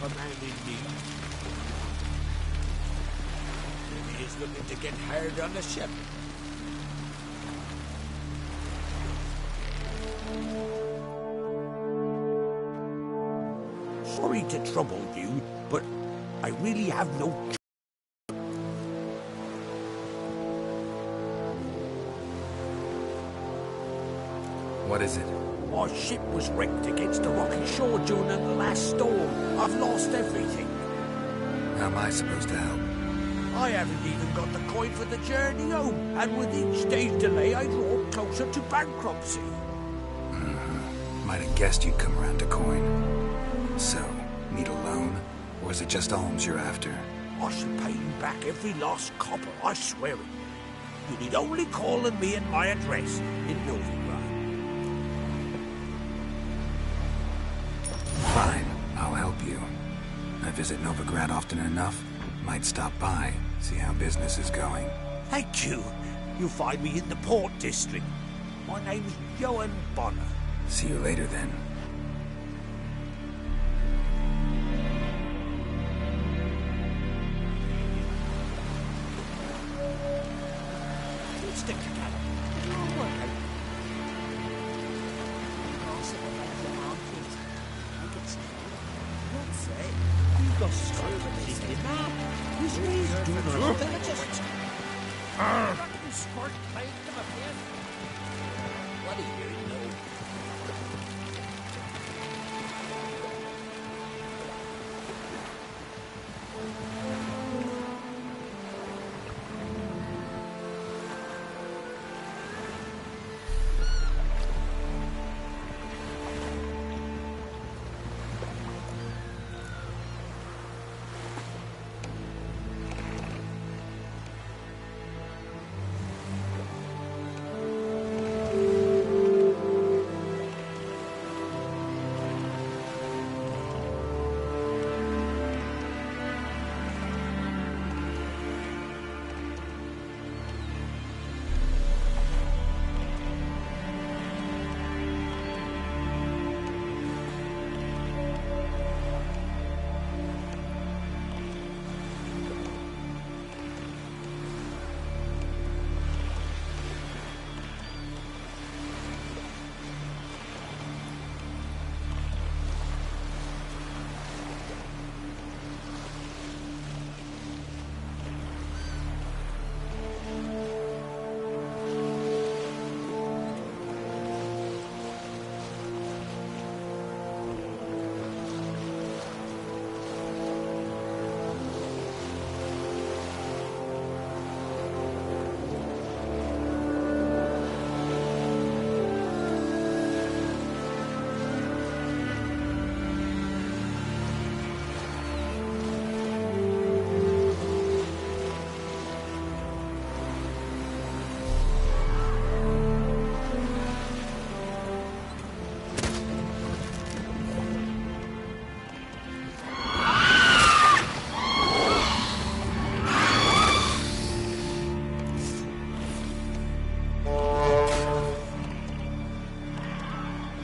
a man in need. And he is looking to get hard on the ship. Sorry to trouble you, but I really have no choice. What is it? Our ship was wrecked against the rocky shore during the last storm. I've lost everything. How am I supposed to help? I haven't even got the coin for the journey home, and with each day's delay I draw closer to bankruptcy. Might have guessed you'd come around to coin. So, need a loan? Or is it just alms you're after? I shall pay you back every last copper, I swear it. You need only call on me at my address in Novigrad. Fine, I'll help you. I visit Novigrad often enough. Might stop by, see how business is going. Thank you. You'll find me in the Port District. My name's Johan Bonner. See you later then. Let's stick together. It'll all work out. You've got scruples in now. This is doing nothing. Just... Squirt paint them a bit. What do you know?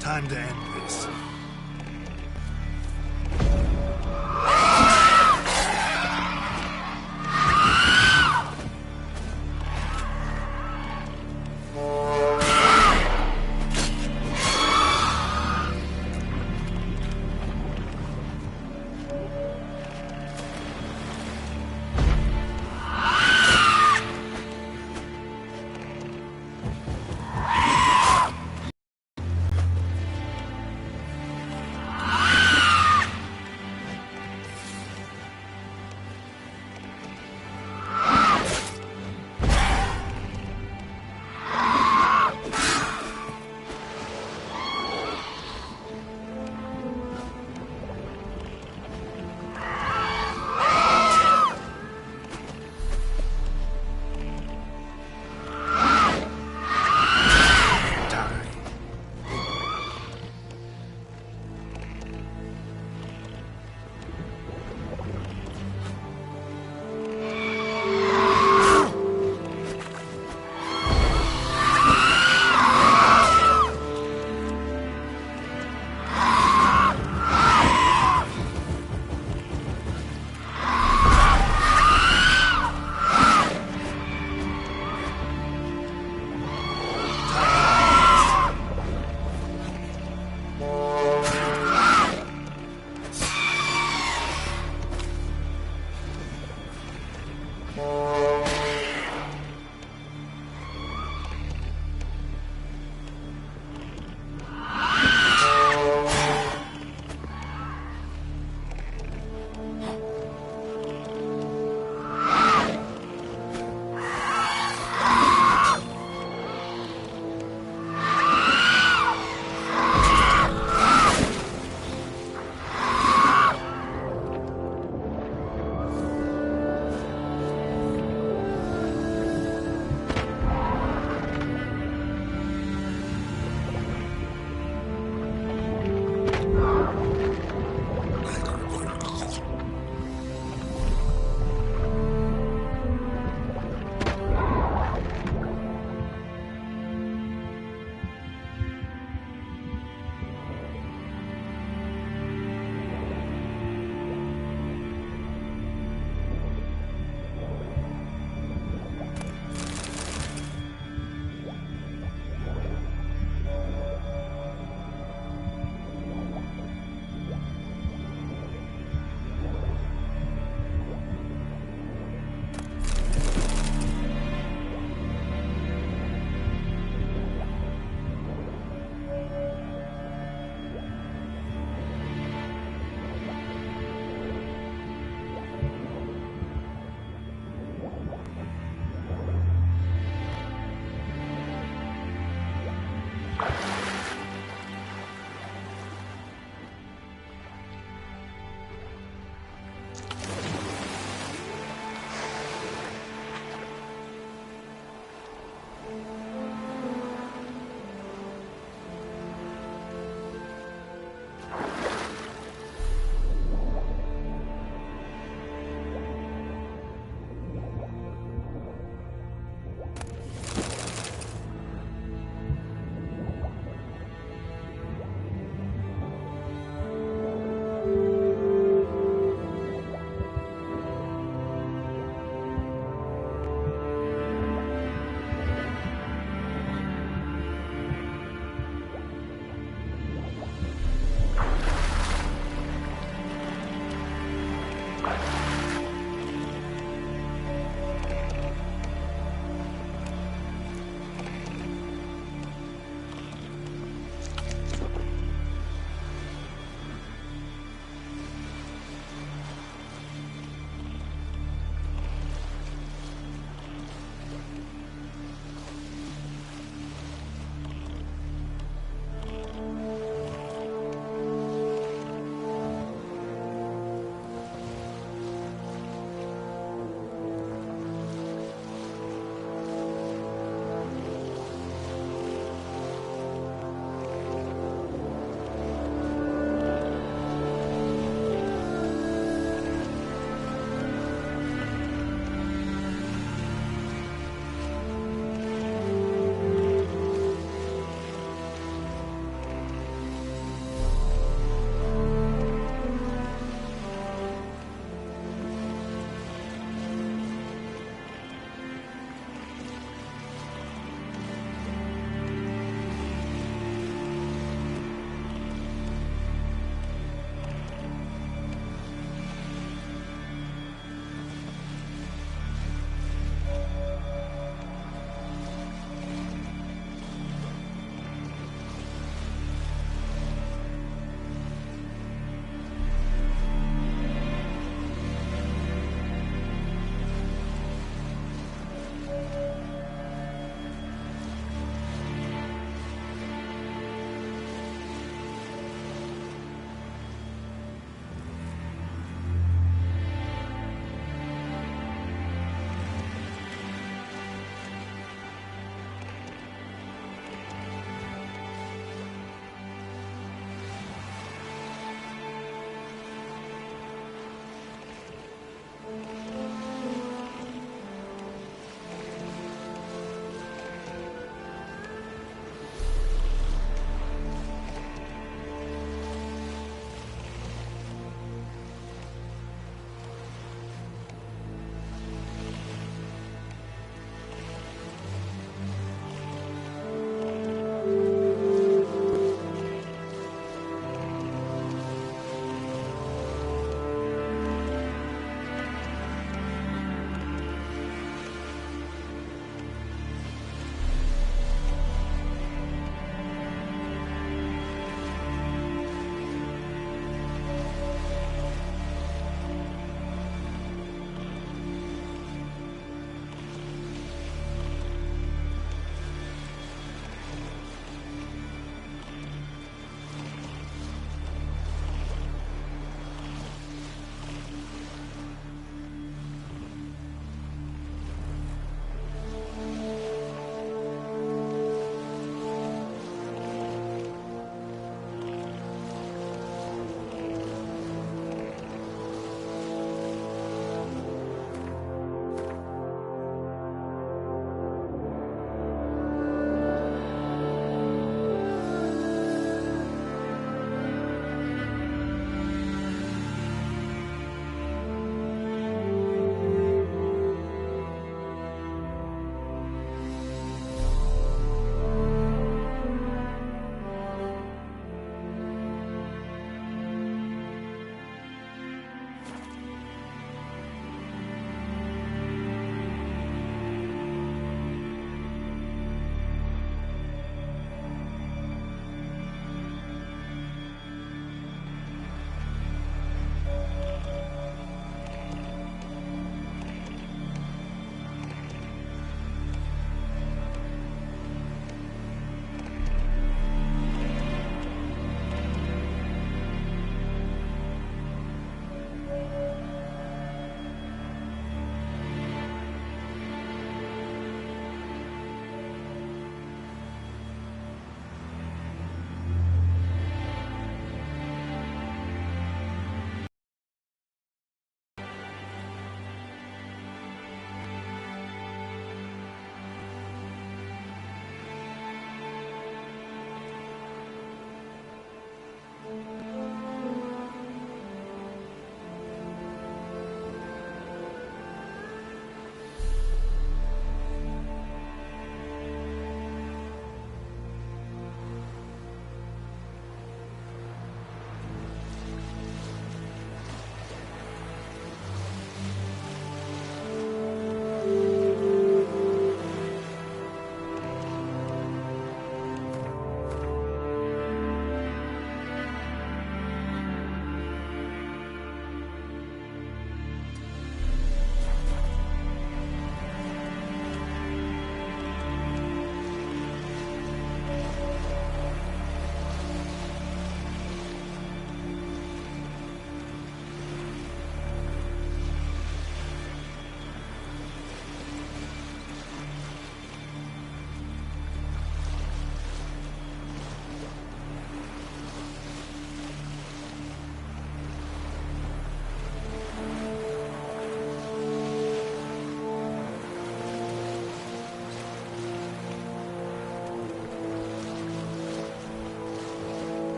Time to end this.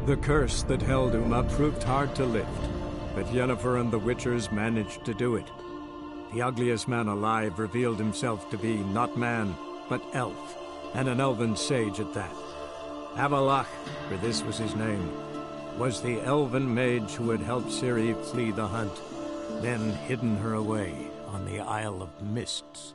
The curse that held Uma proved hard to lift, but Yennefer and the Witchers managed to do it. The ugliest man alive revealed himself to be not man, but elf, and an elven sage at that. Avalach, for this was his name, was the elven mage who had helped Ciri flee the hunt, then hidden her away on the Isle of Mists.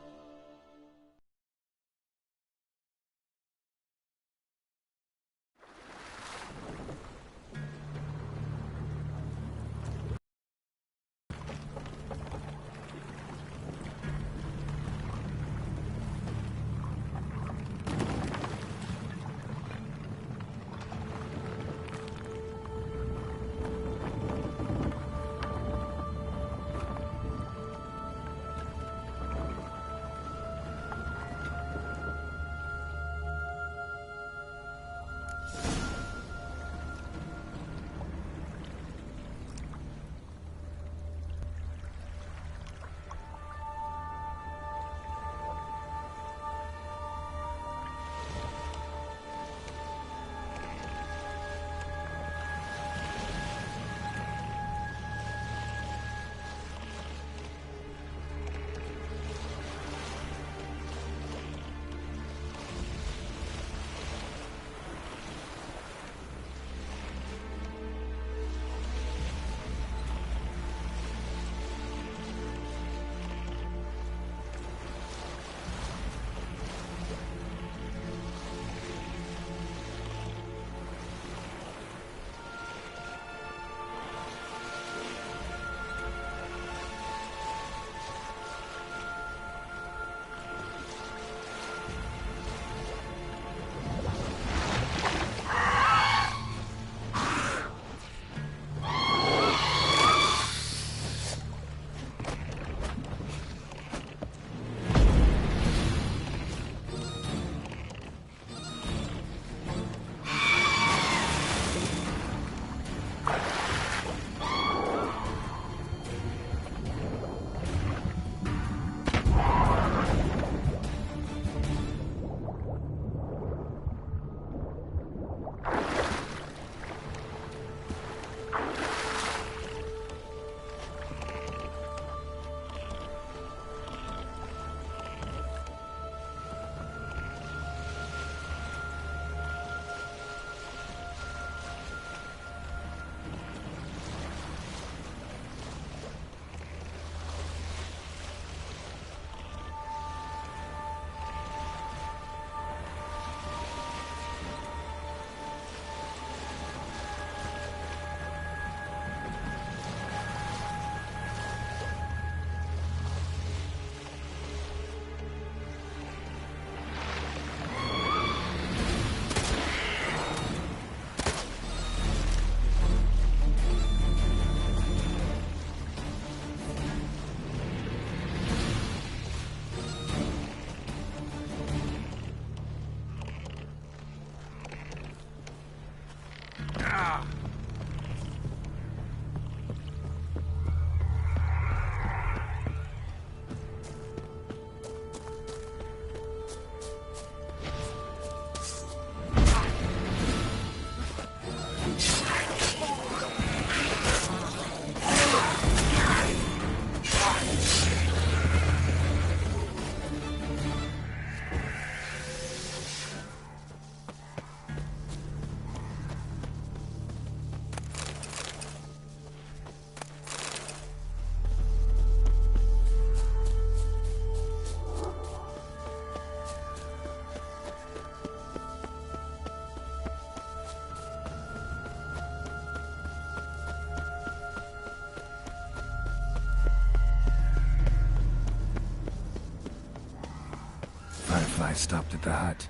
I stopped at the hut.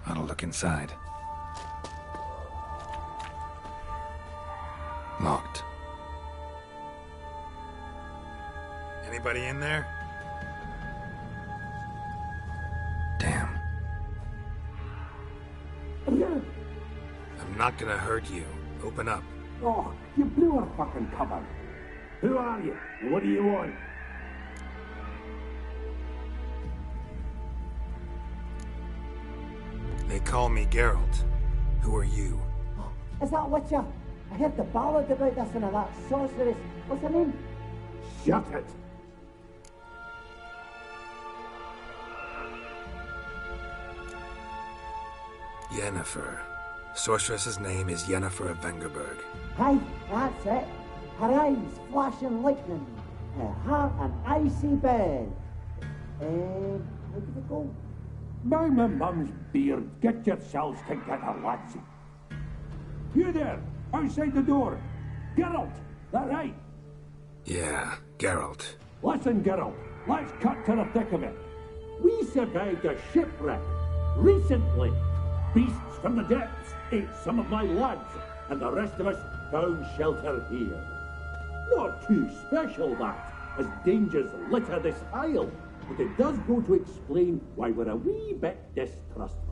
Ought to look inside. Locked. Anybody in there? Damn. I'm not gonna hurt you. Open up. Oh, you blew a fucking cover. Who are you? And what do you want? They call me Geralt. Who are you? Is that Witcher? I heard the ballad about this and that sorceress. What's her name? Shut it! Yennefer. Sorceress's name is Yennefer of Vengerberg. Aye, that's it. Her eyes flashing lightning. Her heart an icy bed. How did it go? By my mum's beard, get yourselves together, lads. You there, outside the door. Geralt, that right? Yeah, Geralt. Listen, Geralt, let's cut to the thick of it. We survived a shipwreck recently. Beasts from the depths ate some of my lads, and the rest of us found shelter here. Not too special, that, as dangers litter this isle, but it does go to explain why we're a wee bit distrustful.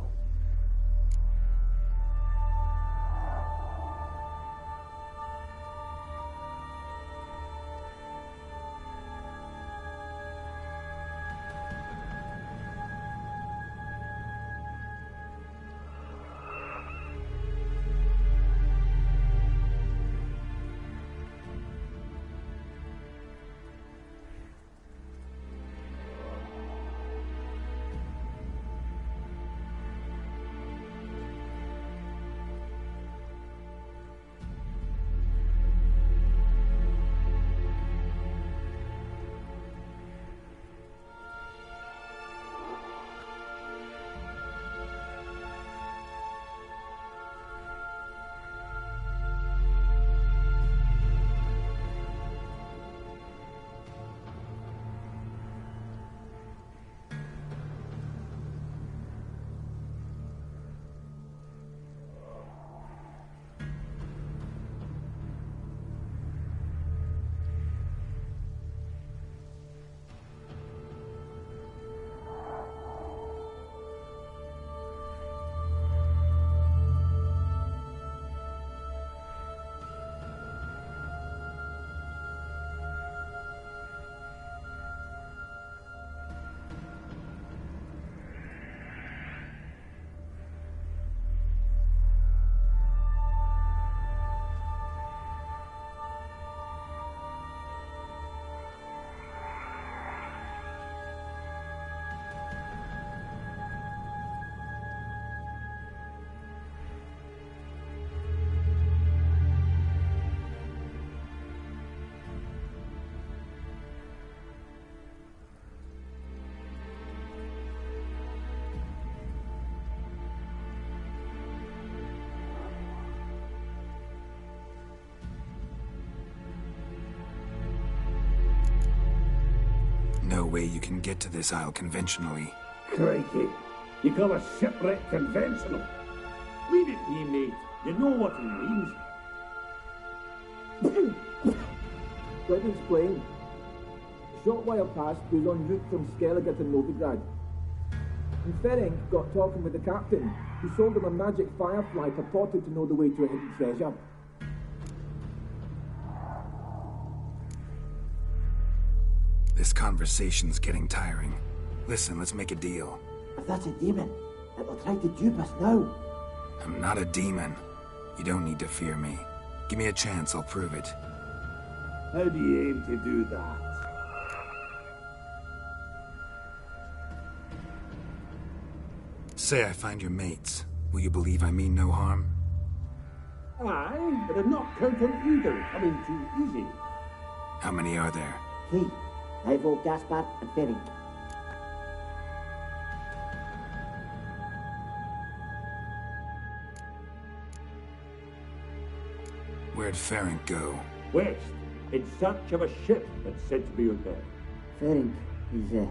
No way you can get to this isle conventionally. Crikey, you call a shipwreck conventional? Leave it be, mate. You know what he means. Let me explain. A short while past, we was en route from Skellige to Novigrad. And Ferenc got talking with the captain, who sold him a magic firefly purported to know the way to a hidden treasure. This conversation's getting tiring. Listen, let's make a deal. If that's a demon, it will try to dupe us now. I'm not a demon. You don't need to fear me. Give me a chance, I'll prove it. How do you aim to do that? Say I find your mates. Will you believe I mean no harm? Aye, but I'd not count on either coming too easy. How many are there? 3. Ivo, Gaspard, and Ferenc. Where'd Ferenc go? West, in search of a ship that's said to be out there. Ferenc is,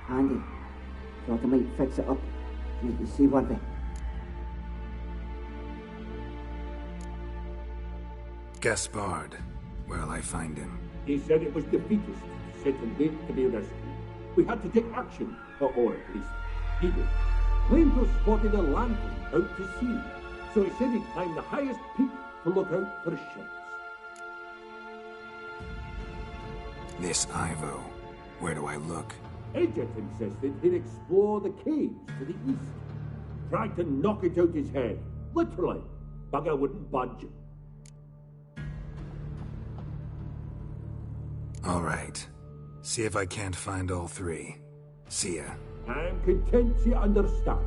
handy. Thought I might fix it up so you can see one thing. Gaspard. Where'll I find him? He said it was defeatist, set and wait to be rescued. We had to take action, or at least he did. Claimed to have spotted a lantern out to sea, so he said he'd climb the highest peak to look out for ships. This Ivo. Where do I look? Edget insisted he'd explore the caves to the east. Tried to knock it out his head, literally. Bugger wouldn't budge. All right. See if I can't find all three. See ya. I'm content you understand.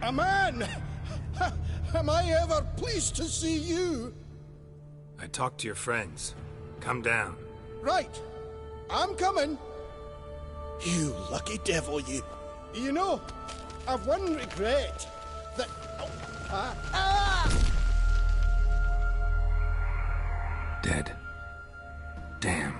A man! Am I ever pleased to see you? I talked to your friends. Come down. Right. I'm coming. You lucky devil, you. You know, I've one regret. That... Dead. Damn.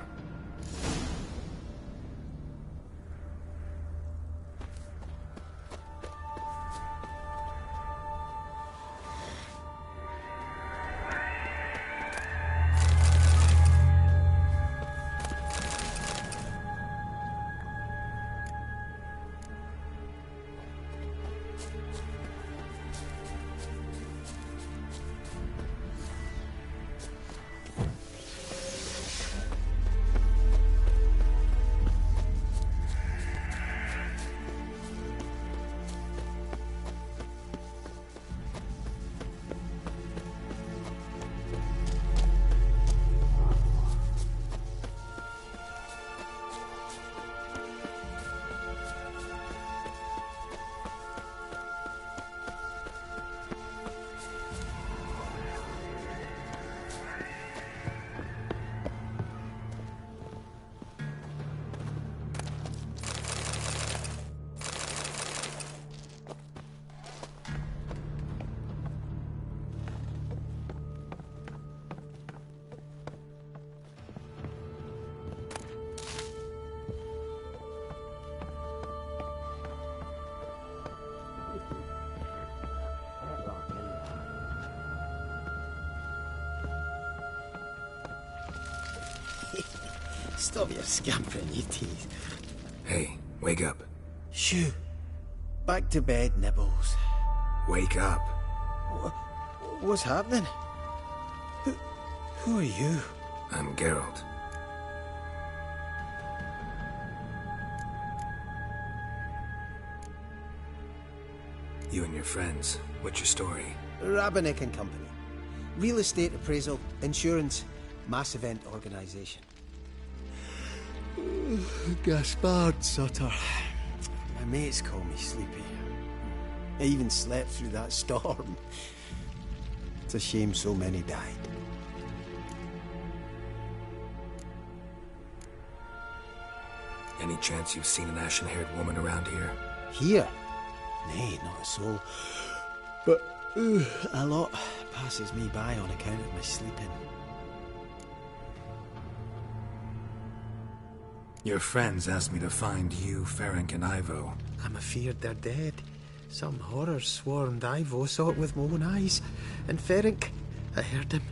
Stop your scampering, you tease. Hey, wake up. Shoo. Back to bed, Nibbles. Wake up. What's happening? Who are you? I'm Geralt. You and your friends, what's your story? Rabenik and Company. Real estate appraisal, insurance, mass event organisation. Gaspard Sutter. My mates call me Sleepy. I even slept through that storm. It's a shame so many died. Any chance you've seen an ashen-haired woman around here? Here? Nay, not a soul. But a lot passes me by on account of my sleeping. Your friends asked me to find you, Ferenc, and Ivo. I'm afeard they're dead. Some horror swarmed Ivo, saw it with my own eyes. And Ferenc, I heard him.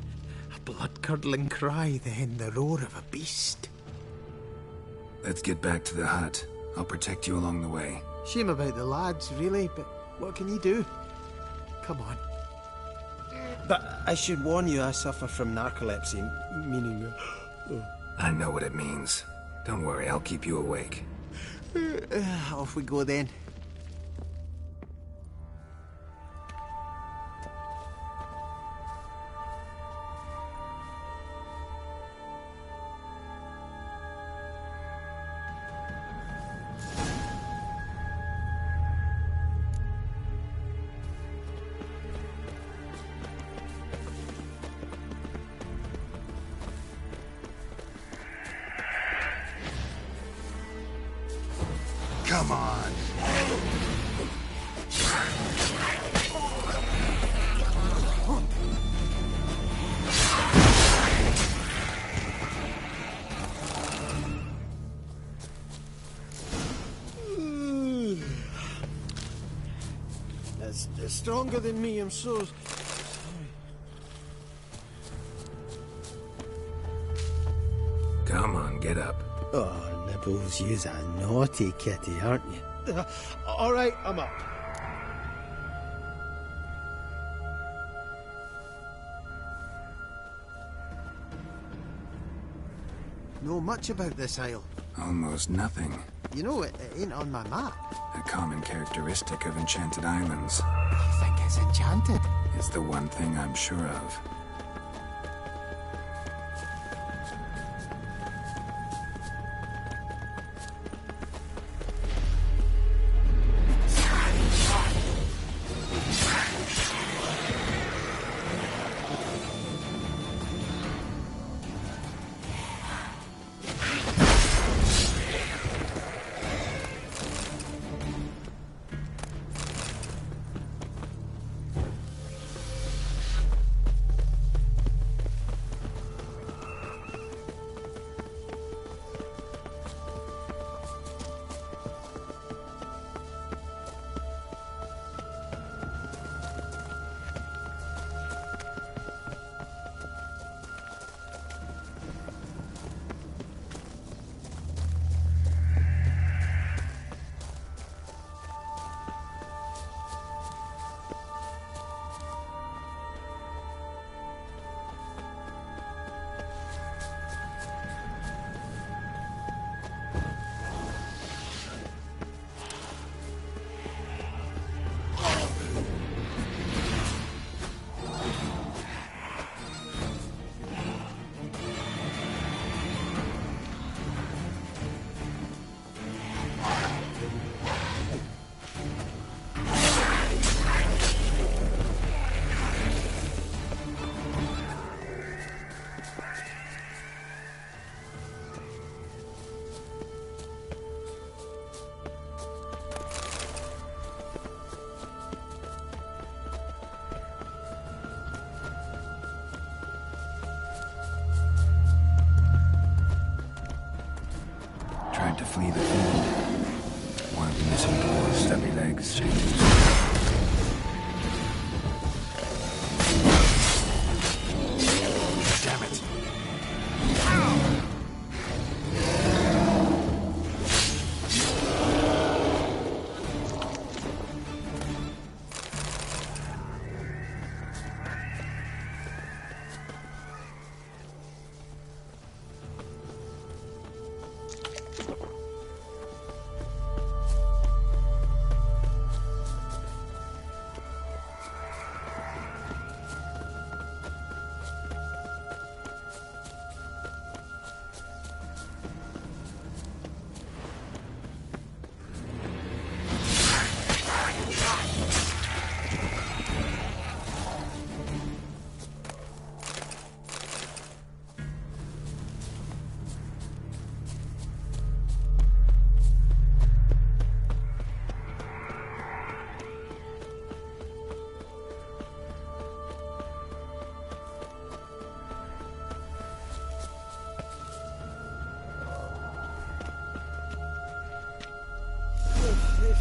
A blood-curdling cry, then the roar of a beast. Let's get back to the hut. I'll protect you along the way. Shame about the lads, really, but what can you do? Come on. But I should warn you, I suffer from narcolepsy, meaning... I know what it means. Don't worry, I'll keep you awake. Off we go then. Come on! That's stronger than me, I'm so sorry. Come on, get up. Oh, Nibbles, you's a naughty kitty, aren't you? All right, I'm up. Know much about this isle? Almost nothing. You know, it ain't on my map. A common characteristic of enchanted islands. You think it's enchanted? It's the one thing I'm sure of.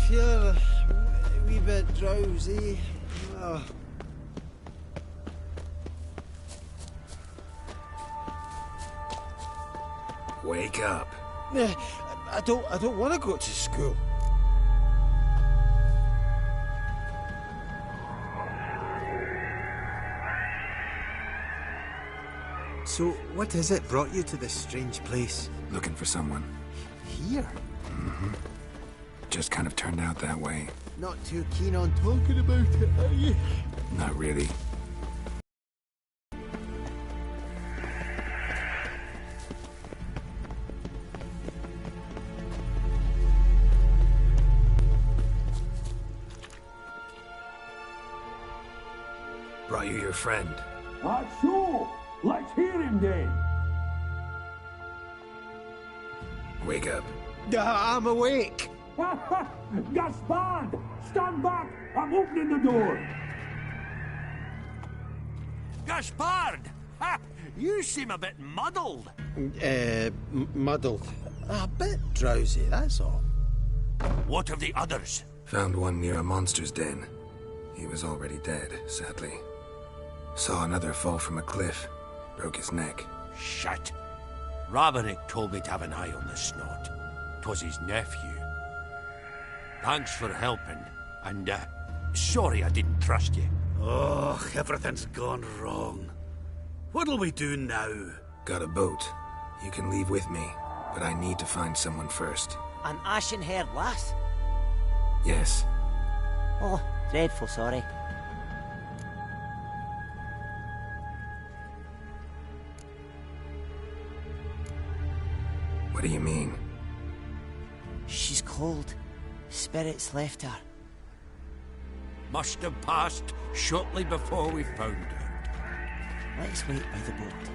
feel a wee bit drowsy. Oh. Wake up. I don't want to go to school. So, what is it brought you to this strange place? Looking for someone. Here? Mm-hmm. Just kind of turned out that way. Not too keen on talking about it, are you? Not really. Brought you your friend. That's so. Let's hear him then. Wake up. I'm awake. Gaspard! Stand back! I'm opening the door! Gaspard! Ha! You seem a bit muddled. Muddled. A bit drowsy, that's all. What of the others? Found one near a monster's den. He was already dead, sadly. Saw another fall from a cliff. Broke his neck. Shit. Roderick told me to have an eye on the snot. 'Twas his nephew. Thanks for helping, and, sorry I didn't trust you. Oh, everything's gone wrong. What'll we do now? Got a boat. You can leave with me, but I need to find someone first. An ashen-haired lass? Yes. Oh, dreadful sorry. What do you mean? She's cold. Spirits left her. Must have passed shortly before we found her. Let's wait by the boat.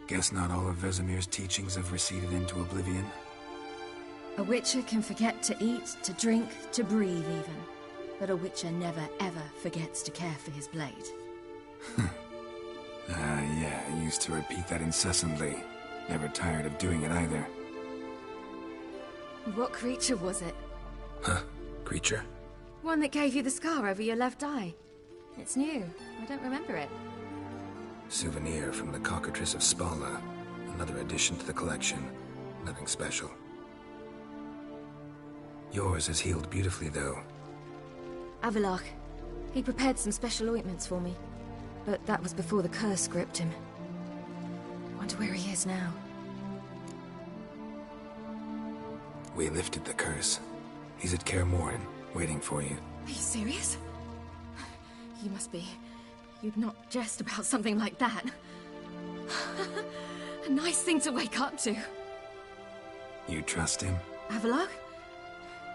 Guess not all of Vesemir's teachings have receded into oblivion. A witcher can forget to eat, to drink, to breathe even. But a witcher never ever forgets to care for his blade. Yeah, I used to repeat that incessantly. Never tired of doing it either. What creature was it? Huh? Creature? One that gave you the scar over your left eye. It's new. I don't remember it. Souvenir from the cockatrice of Spala. Another addition to the collection. Nothing special. Yours has healed beautifully, though. Avallac'h. He prepared some special ointments for me. But that was before the curse gripped him. Wonder where he is now. We lifted the curse. He's at Kaer Morhen, waiting for you. Are you serious? You must be. You'd not jest about something like that. A nice thing to wake up to. You trust him? Avallac'h?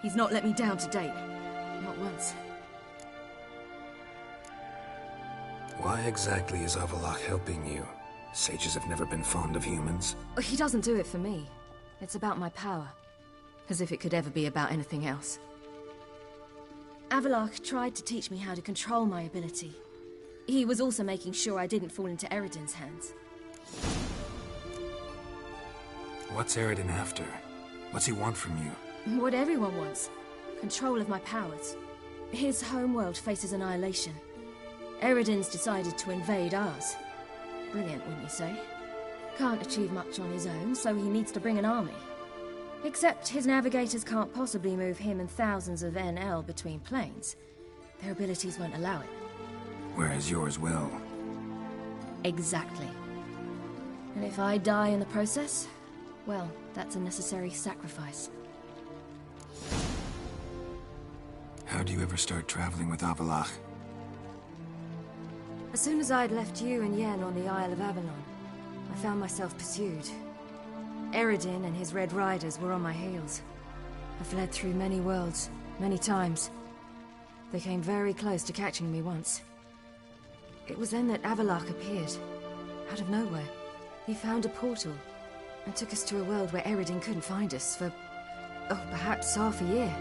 He's not let me down to date. Not once. Why exactly is Avallac'h helping you? Sages have never been fond of humans. He doesn't do it for me. It's about my power. As if it could ever be about anything else. Avallac'h tried to teach me how to control my ability. He was also making sure I didn't fall into Eredin's hands. What's Eredin after? What's he want from you? What everyone wants. Control of my powers. His homeworld faces annihilation. Eredin's decided to invade ours. Brilliant, wouldn't you say? Can't achieve much on his own, so he needs to bring an army. Except his navigators can't possibly move him and thousands of NL between planes. Their abilities won't allow it. Whereas yours will. Exactly. And if I die in the process, well, that's a necessary sacrifice. How'd you ever start traveling with Avallac'h? As soon as I'd left you and Yen on the Isle of Avalon, I found myself pursued. Eredin and his Red Riders were on my heels. I fled through many worlds, many times. They came very close to catching me once. It was then that Avallac'h appeared, out of nowhere. He found a portal, and took us to a world where Eredin couldn't find us for, perhaps half a year.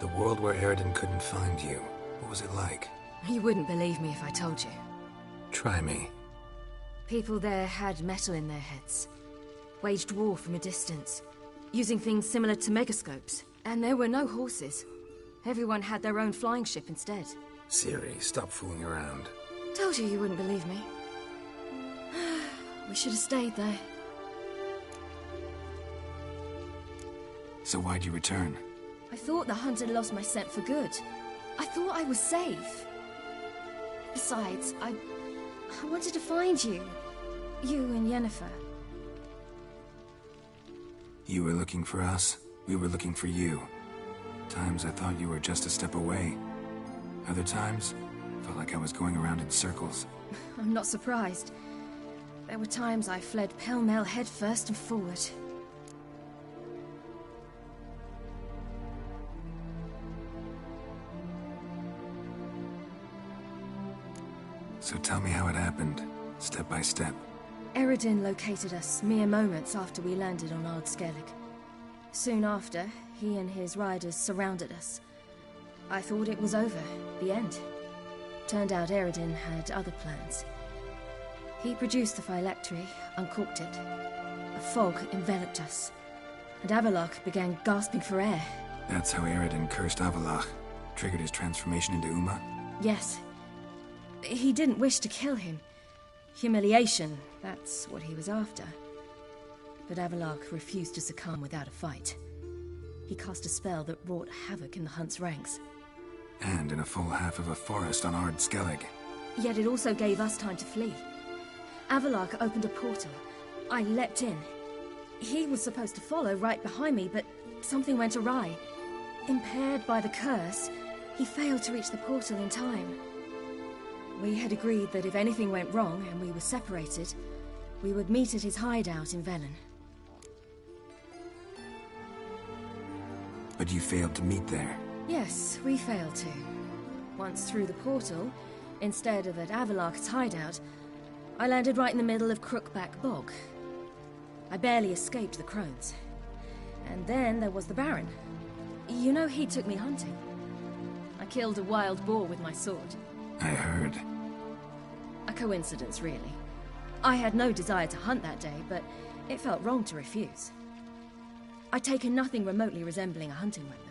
The world where Eredin couldn't find you, what was it like? You wouldn't believe me if I told you. Try me. People there had metal in their heads, waged war from a distance, using things similar to megascopes, and there were no horses. Everyone had their own flying ship instead. Ciri, stop fooling around. Told you wouldn't believe me. We should have stayed there. So why'd you return? I thought the hunt had lost my scent for good. I thought I was safe. Besides, I wanted to find you. You and Yennefer. You were looking for us. We were looking for you. Times I thought you were just a step away. Other times, felt like I was going around in circles. I'm not surprised. There were times I fled pell-mell headfirst and forward. So tell me how it happened, step by step. Eredin located us mere moments after we landed on Ard Skellig. Soon after, he and his riders surrounded us. I thought it was over, the end. Turned out Eredin had other plans. He produced the phylactery, uncorked it. A fog enveloped us, and Avallac'h began gasping for air. That's how Eredin cursed Avallac'h, triggered his transformation into Uma? Yes. He didn't wish to kill him. Humiliation, that's what he was after. But Avallac'h refused to succumb without a fight. He cast a spell that wrought havoc in the hunt's ranks. And in a full half of a forest on Ard Skellig. Yet it also gave us time to flee. Avallac'h opened a portal. I leapt in. He was supposed to follow right behind me, but something went awry. Impaired by the curse, he failed to reach the portal in time. We had agreed that if anything went wrong and we were separated, we would meet at his hideout in Velen. But you failed to meet there. Yes, we failed to. Once through the portal, instead of at Avallac'h's hideout, I landed right in the middle of Crookback Bog. I barely escaped the crones. And then there was the Baron. You know, he took me hunting. I killed a wild boar with my sword. I heard. A coincidence, really. I had no desire to hunt that day, but it felt wrong to refuse. I'd taken nothing remotely resembling a hunting weapon.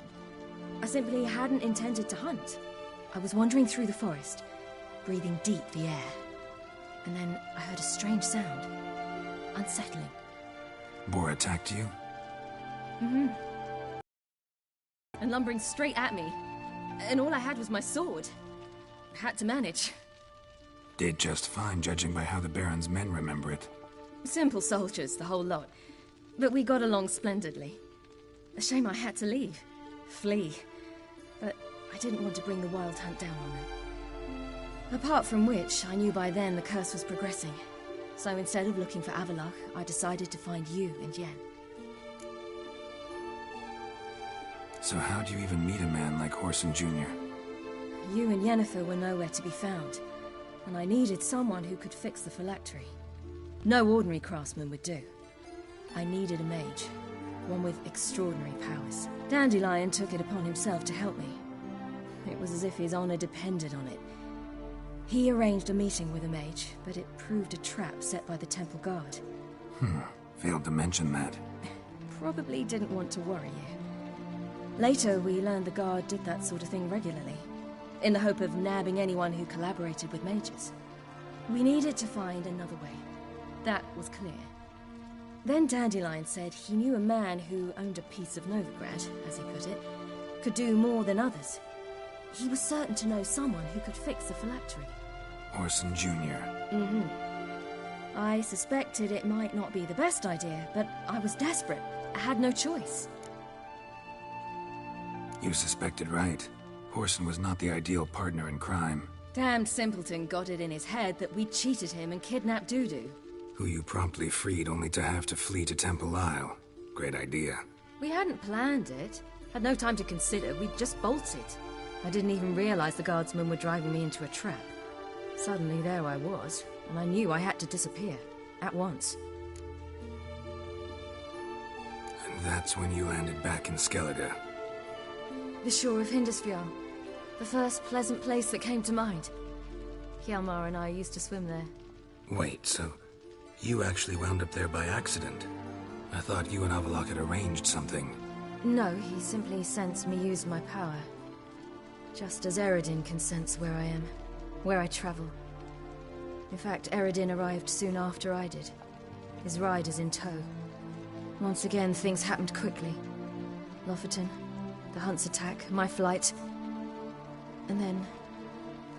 I simply hadn't intended to hunt. I was wandering through the forest, breathing deep the air. And then I heard a strange sound. Unsettling. Boar attacked you? Mm-hmm. And lumbering straight at me. And all I had was my sword. Had to manage. Did just fine, judging by how the Baron's men remember it. Simple soldiers, the whole lot. But we got along splendidly. A shame I had to leave. Flee. But I didn't want to bring the wild hunt down on them. Apart from which, I knew by then the curse was progressing. So instead of looking for Avallac'h, I decided to find you and Yen. So how'd you even meet a man like Whoreson Jr.? You and Yennefer were nowhere to be found, and I needed someone who could fix the phylactery. No ordinary craftsman would do. I needed a mage, one with extraordinary powers. Dandelion took it upon himself to help me. It was as if his honor depended on it. He arranged a meeting with a mage, but it proved a trap set by the temple guard. Failed to mention that. Probably didn't want to worry you. Later, we learned the guard did that sort of thing regularly, in the hope of nabbing anyone who collaborated with mages. We needed to find another way. That was clear. Then Dandelion said he knew a man who owned a piece of Novigrad, as he put it, could do more than others. He was certain to know someone who could fix the phylactery. Whoreson Jr. Mm-hmm. I suspected it might not be the best idea, but I was desperate. I had no choice. You suspected right. Whoreson was not the ideal partner in crime. Damned simpleton got it in his head that we'd cheated him and kidnapped Dudu. Who you promptly freed only to have to flee to Temple Isle. Great idea. We hadn't planned it. Had no time to consider, we'd just bolted. I didn't even realize the guardsmen were driving me into a trap. Suddenly there I was, and I knew I had to disappear. At once. And that's when you landed back in Skellige. The shore of Hindisfjall. The first pleasant place that came to mind. Hjalmar and I used to swim there. Wait, so you actually wound up there by accident? I thought you and Avallac'h had arranged something. No, he simply sensed me use my power. Just as Eredin can sense where I am, where I travel. In fact, Eredin arrived soon after I did. His riders in tow. Once again, things happened quickly. Lofoten, the hunt's attack, my flight. And then,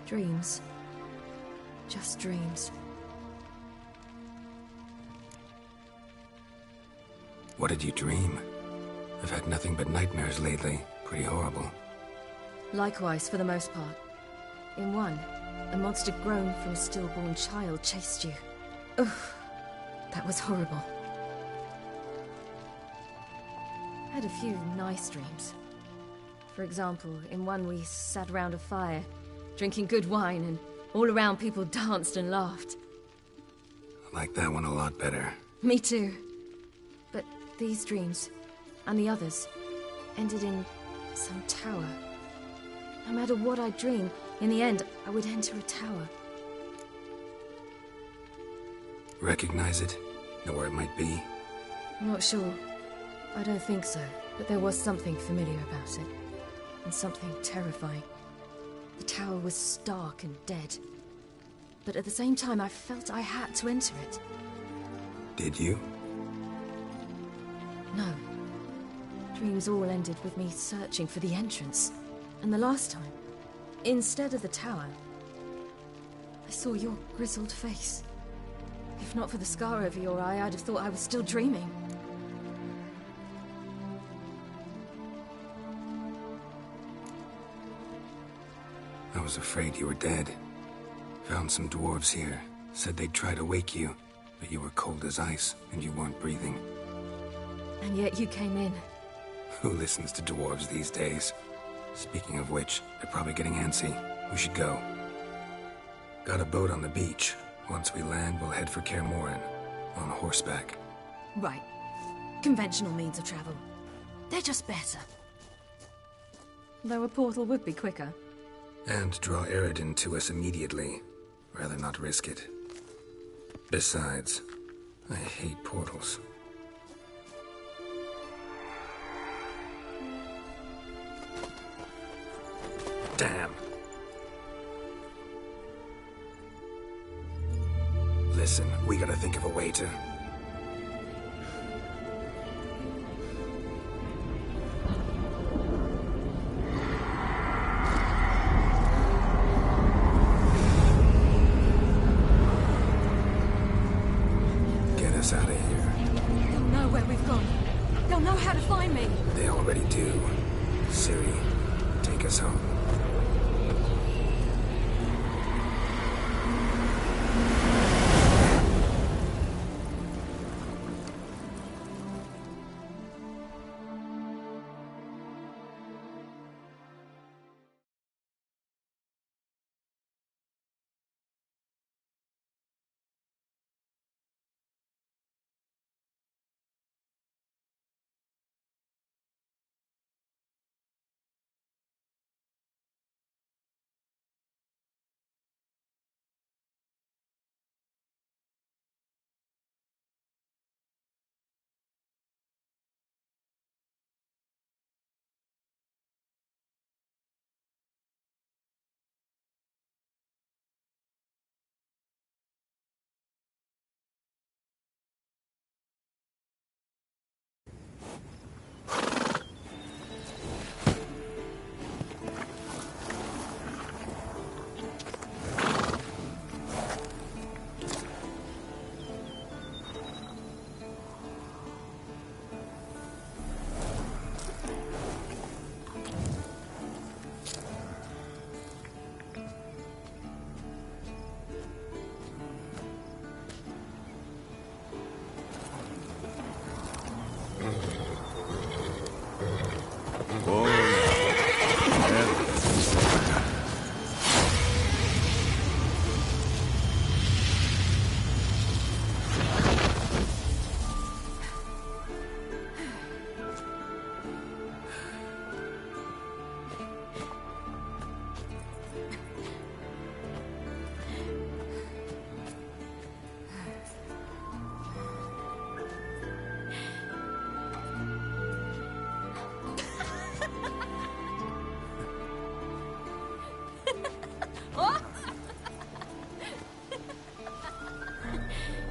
dreams. Just dreams. What did you dream? I've had nothing but nightmares lately. Pretty horrible. Likewise, for the most part. In one, a monster grown from a stillborn child chased you. Ugh, that was horrible. I had a few nice dreams. For example, in one we sat around a fire, drinking good wine, and all around people danced and laughed. I like that one a lot better. Me too. But these dreams, and the others, ended in some tower. No matter what I dreamed, in the end, I would enter a tower. Recognize it? Know where it might be? I'm not sure. I don't think so. But there was something familiar about it. And something terrifying. The tower was stark and dead. But at the same time, I felt I had to enter it. Did you? No. Dreams all ended with me searching for the entrance. And the last time, instead of the tower, I saw your grizzled face. If not for the scar over your eye, I'd have thought I was still dreaming. I was afraid you were dead. Found some dwarves here. Said they'd try to wake you, but you were cold as ice, and you weren't breathing. And yet you came in. Who listens to dwarves these days? Speaking of which, they're probably getting antsy. We should go. Got a boat on the beach. Once we land, we'll head for Kaer Morhen, on horseback. Right. Conventional means of travel. They're just better. Though a portal would be quicker. And draw Eredin to us immediately. Rather not risk it. Besides, I hate portals. Damn. Listen, we gotta think of a way to... Get us out of here. They'll know where we've gone. They'll know how to find me. They already do. Ciri, take us home.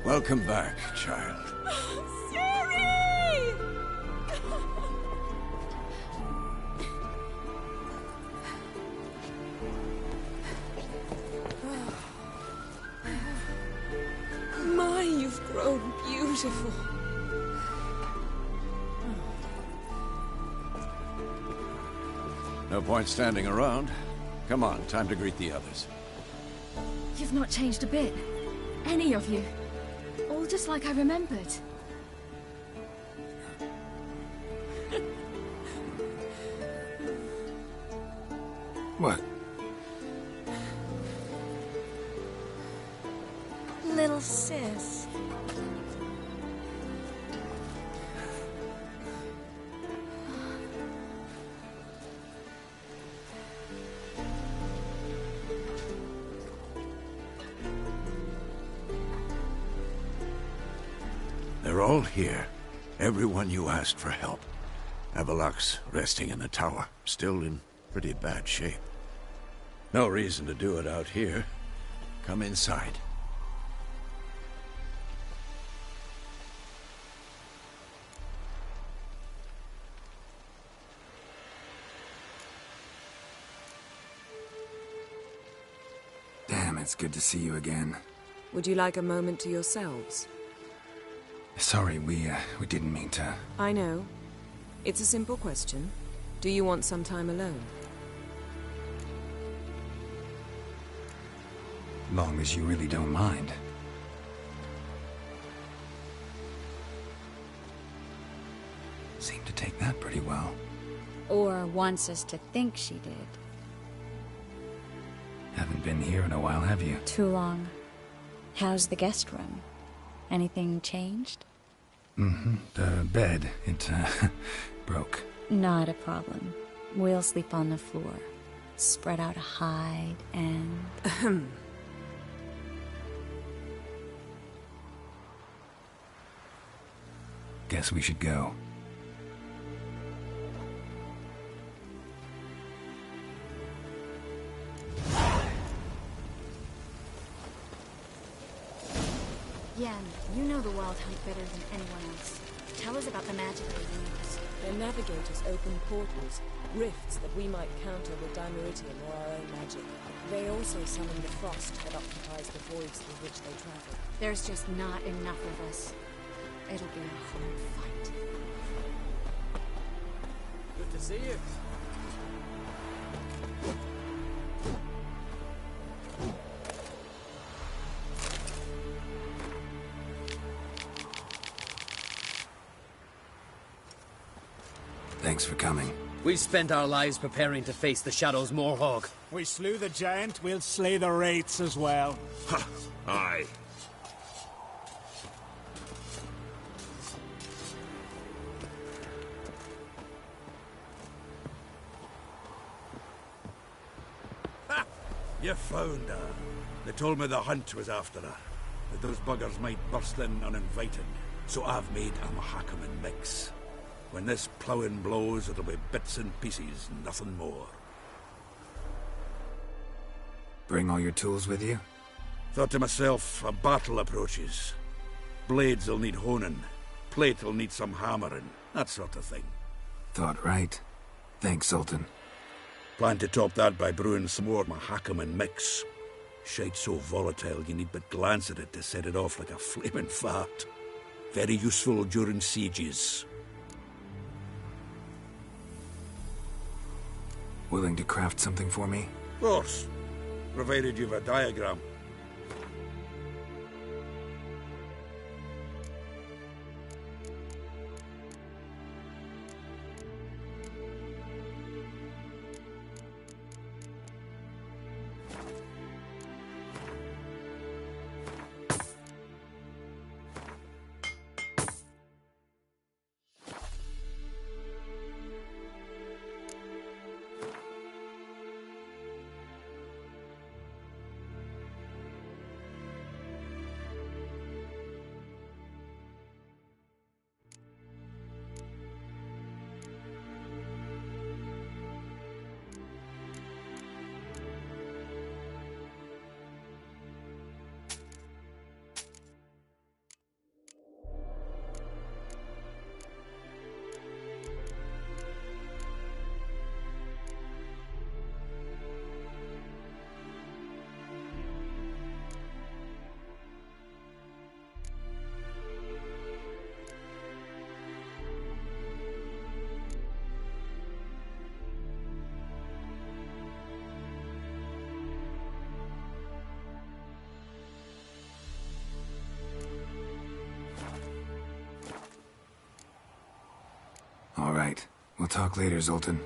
Welcome back, child. Ciri! My, you've grown beautiful. No point standing around. Come on, time to greet the others. You've not changed a bit. Any of you. All just like I remembered. What? Little sis. They're all here. Everyone you asked for help. Avalok's resting in the tower, still in pretty bad shape. No reason to do it out here. Come inside. Damn, it's good to see you again. Would you like a moment to yourselves? Sorry, we didn't mean to... I know. It's a simple question. Do you want some time alone? Long as you really don't mind. Seemed to take that pretty well. Or wants us to think she did. Haven't been here in a while, have you? Too long. How's the guest room? Anything changed? The bed, it, broke. Not a problem. We'll sleep on the floor. Spread out a hide and... Guess we should go. Yen, you know the Wild Hunt better than anyone else. Tell us about the magic they use. Their navigators open portals, rifts that we might counter with Dimeridium or our own magic. They also summon the frost that occupies the voids through which they travel. There's just not enough of us. It'll be a hard fight. Good to see you. Thanks for coming. We spent our lives preparing to face the Shadow's Moorhog. We slew the giant, we'll slay the wraiths as well. Ha! Aye. Ha! You found her. They told me the hunt was after her. That those buggers might burst in uninvited. So I've made a Mahakaman mix. When this ploughing blows, it'll be bits and pieces, nothing more. Bring all your tools with you? Thought to myself, a battle approaches. Blades will need honing. Plate will need some hammering. That sort of thing. Thought right. Thanks, Sultan. Plan to top that by brewing some more Mahakaman mix. Shite so volatile you need but glance at it to set it off like a flaming fart. Very useful during sieges. Willing to craft something for me? Of course. Provided you've a diagram. All right. We'll talk later, Zoltan.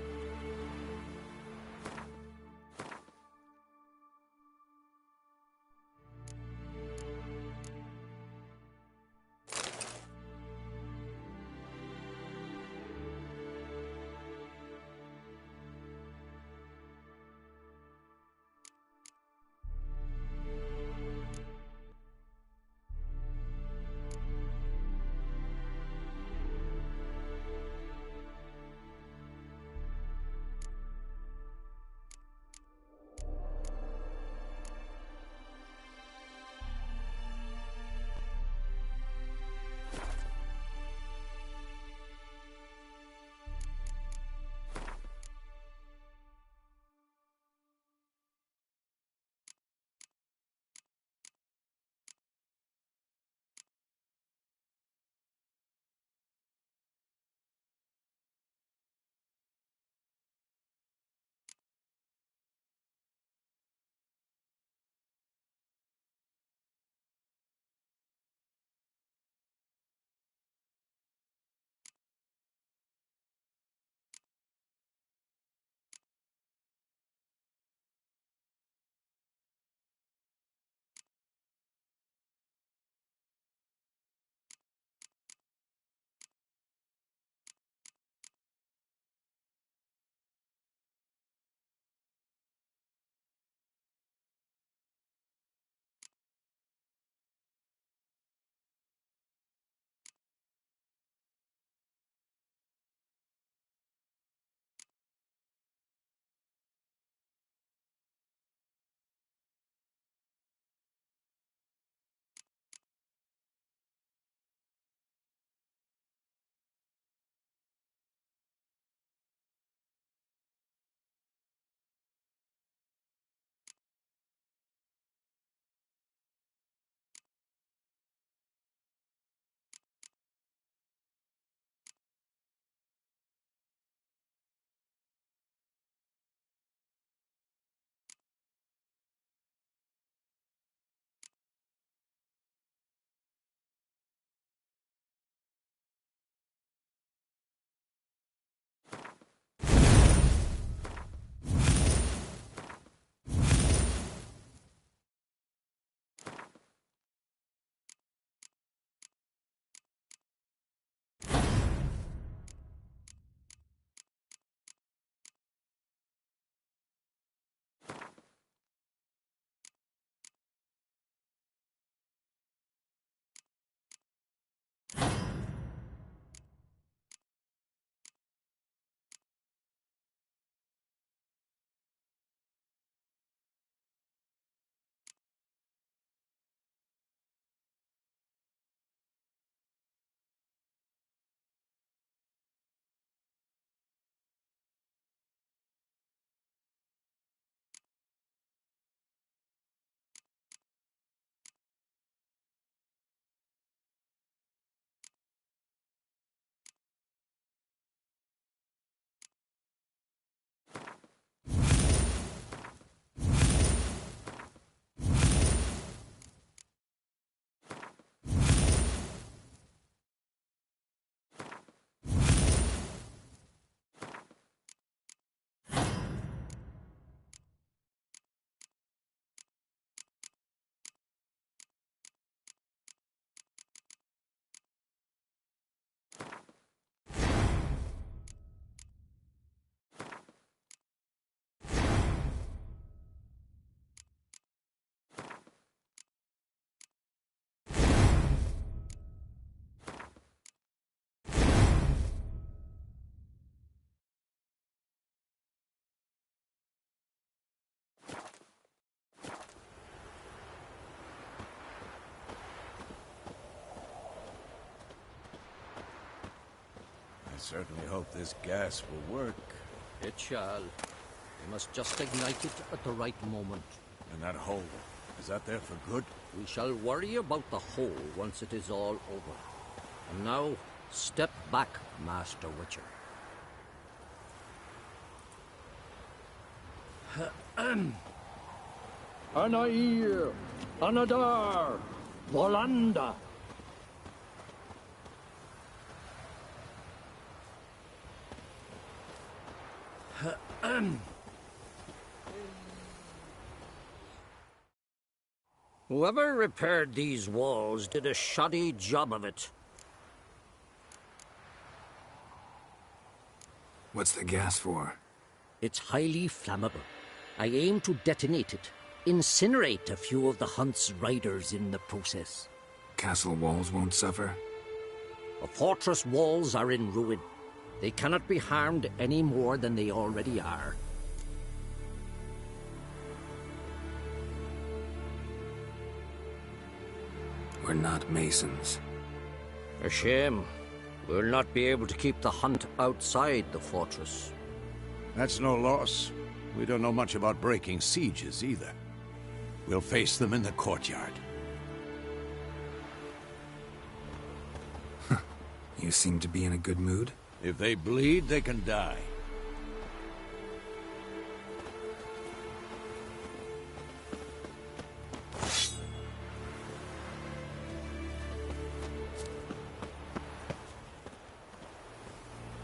certainly hope this gas will work. It shall. We must just ignite it at the right moment. And that hole, is that there for good? We shall worry about the hole once it is all over. And now, step back, Master Witcher. Anair, Anadar, Volanda. Whoever repaired these walls did a shoddy job of it. What's the gas for? It's highly flammable. I aim to detonate it. Incinerate a few of the hunt's riders in the process. Castle walls won't suffer? The fortress walls are in ruin. They cannot be harmed any more than they already are. We're not masons. A shame. We'll not be able to keep the hunt outside the fortress. That's no loss. We don't know much about breaking sieges either. We'll face them in the courtyard. You seem to be in a good mood. If they bleed, they can die.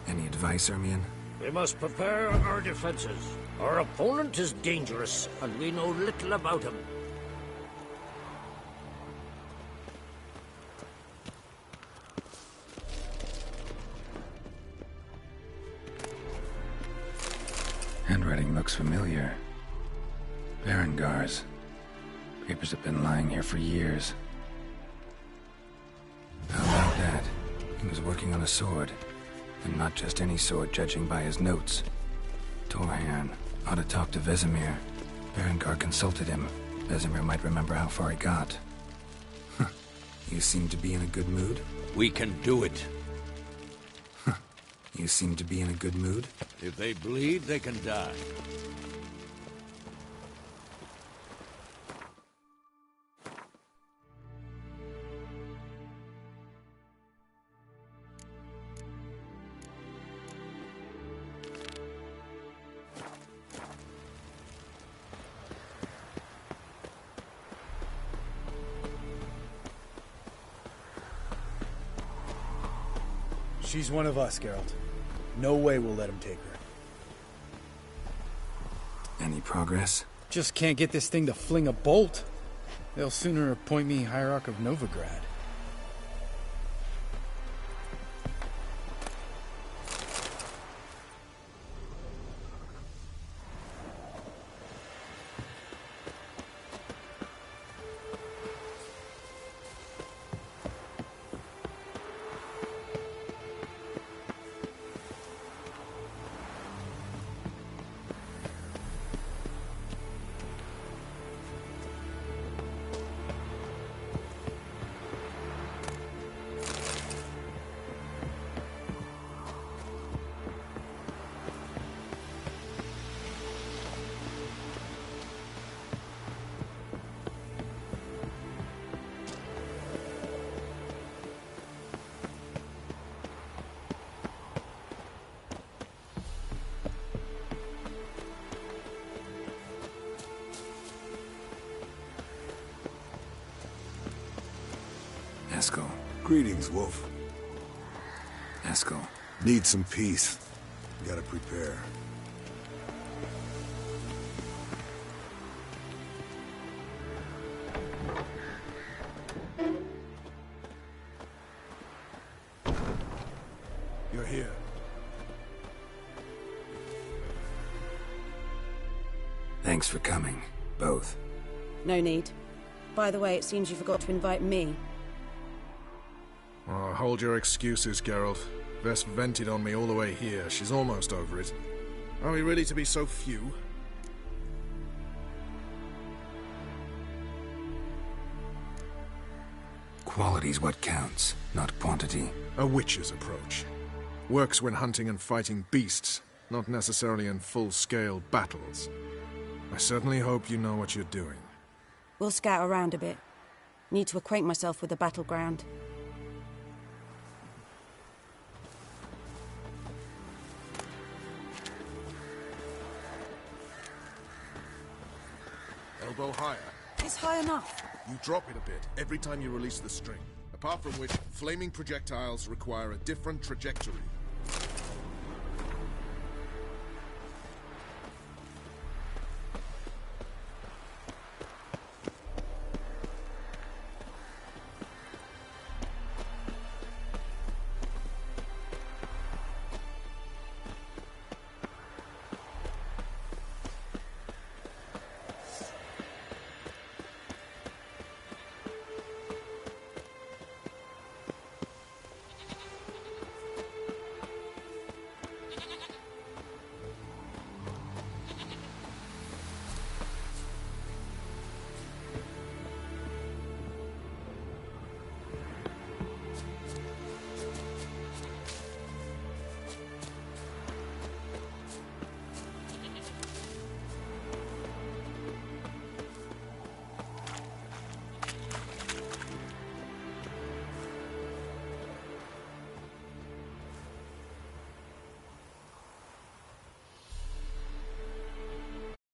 Any advice, Ermion? We must prepare our defenses. Our opponent is dangerous, and we know little about him. Handwriting looks familiar. Berengar's. Papers have been lying here for years. How about that? He was working on a sword. And not just any sword, judging by his notes. Torhan ought to talk to Vesemir. Berengar consulted him. Vesemir might remember how far he got. You seem to be in a good mood? We can do it. You seem to be in a good mood? If they bleed, they can die. She's one of us, Geralt. No way we'll let him take her. Any progress? Just can't get this thing to fling a bolt. They'll sooner appoint me Hierarch of Novigrad. Eskel. Greetings, Wolf. Eskel. Need some peace. Gotta prepare. You're here. Thanks for coming, both. No need. By the way, it seems you forgot to invite me. Oh, hold your excuses, Geralt. Vess vented on me all the way here. She's almost over it. Are we ready to be so few? Quality's what counts, not quantity. A witch's approach. Works when hunting and fighting beasts, not necessarily in full-scale battles. I certainly hope you know what you're doing. We'll scout around a bit. Need to acquaint myself with the battleground. Elbow higher. It's high enough. You drop it a bit every time you release the string. Apart from which, flaming projectiles require a different trajectory.